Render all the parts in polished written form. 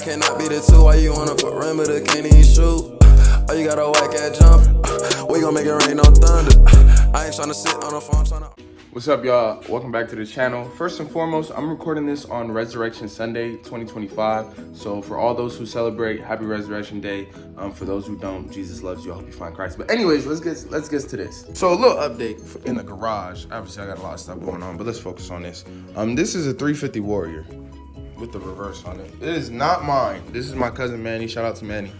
cannot be the two. Why you on a perimeter, can't even shoot? Oh, you got a whack at jump. We gon' make it rain on thunder. I ain't tryna sit on the phone tryna. What's up, y'all? Welcome back to the channel. First and foremost, I'm recording this on Resurrection Sunday 2025. So for all those who celebrate, happy Resurrection Day. For those who don't, Jesus loves you. I hope you find Christ. But anyways, let's get to this. So a little update in the garage. Obviously, I got a lot of stuff going on, but let's focus on this. This is a 350 Warrior with the reverse on it. It is not mine. This is my cousin Manny. Shout out to Manny.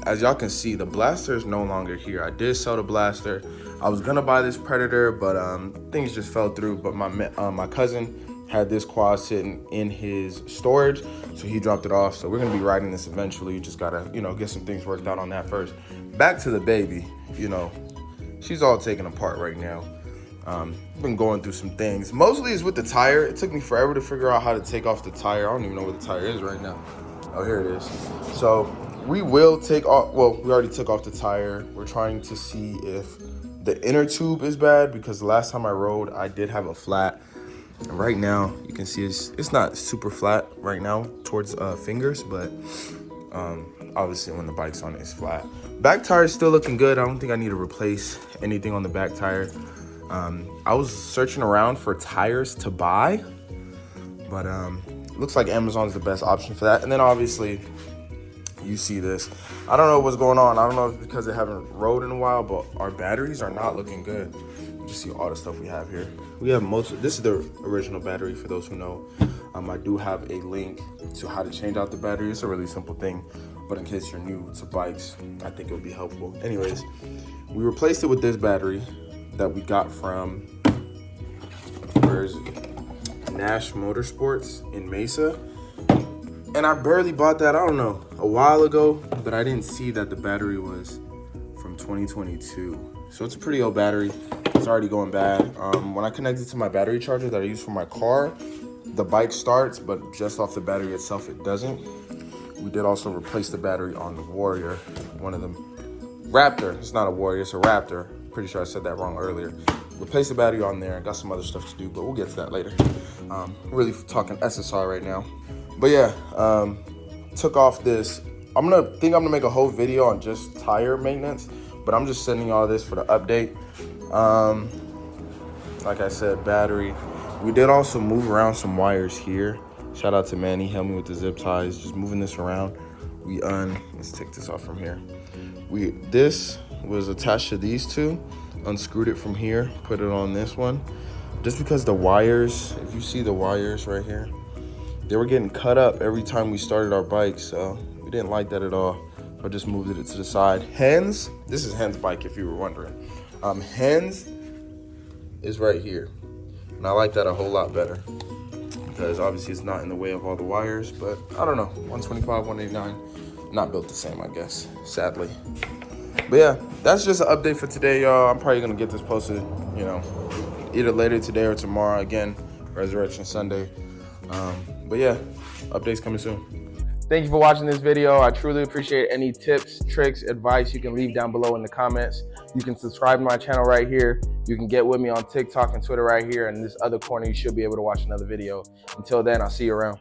As y'all can see, the blaster is no longer here. I did sell the blaster. I was gonna buy this Predator, but things just fell through. But my cousin had this quad sitting in his storage, so he dropped it off. So we're gonna be riding this eventually. Just gotta, get some things worked out on that first. Back to the baby, she's all taken apart right now. Been going through some things. Mostly is with the tire. It took me forever to figure out how to take off the tire. I don't even know where the tire is right now. Oh, here it is. So we will take off, well, we already took off the tire. We're trying to see if the inner tube is bad, because the last time I rode, I did have a flat. And right now, you can see it's not super flat right now towards fingers, but obviously when the bike's on, it's flat. Back tire is still looking good. I don't think I need to replace anything on the back tire. I was searching around for tires to buy, but looks like Amazon's the best option for that. And then obviously, you see this. I don't know what's going on. I don't know if it's because I haven't rode in a while, but our batteries are not looking good. You see all the stuff we have here. We have this is the original battery for those who know. I do have a link to how to change out the battery. It's a really simple thing, but in case you're new to bikes, I think it would be helpful. Anyways, we replaced it with this battery that we got from, where is it? Nash Motorsports in Mesa. And I barely bought that, I don't know, a while ago, but I didn't see that the battery was from 2022. So it's a pretty old battery. It's already going bad. When I connect it to my battery charger that I use for my car, the bike starts, but just off the battery itself, it doesn't. We did also replace the battery on the Warrior, one of them. Raptor, it's not a Warrior, it's a Raptor. Pretty sure I said that wrong earlier. Replace the battery on there. Got some other stuff to do, but we'll get to that later. Really talking SSR right now. But yeah, took off this. I'm gonna make a whole video on just tire maintenance, but I'm just sending y'all this for the update. Like I said, battery. We did also move around some wires here. Shout out to Manny, helped me with the zip ties, just moving this around. Let's take this off from here. This was attached to these two, unscrewed it from here, put it on this one. Just because the wires, if you see the wires right here, they were getting cut up every time we started our bike, so we didn't like that at all. I just moved it to the side. Hens, this is Hen's bike if you were wondering. Hens is right here. And I like that a whole lot better, because obviously it's not in the way of all the wires, but I don't know, 125, 189, not built the same, I guess, sadly. But yeah, that's just an update for today, y'all. I'm probably gonna get this posted, either later today or tomorrow. Again, Resurrection Sunday. But yeah, updates coming soon. Thank you for watching this video. I truly appreciate any tips, tricks, advice you can leave down below in the comments. You can subscribe to my channel right here. You can get with me on TikTok and Twitter right here. And in this other corner, you should be able to watch another video. Until then, I'll see you around.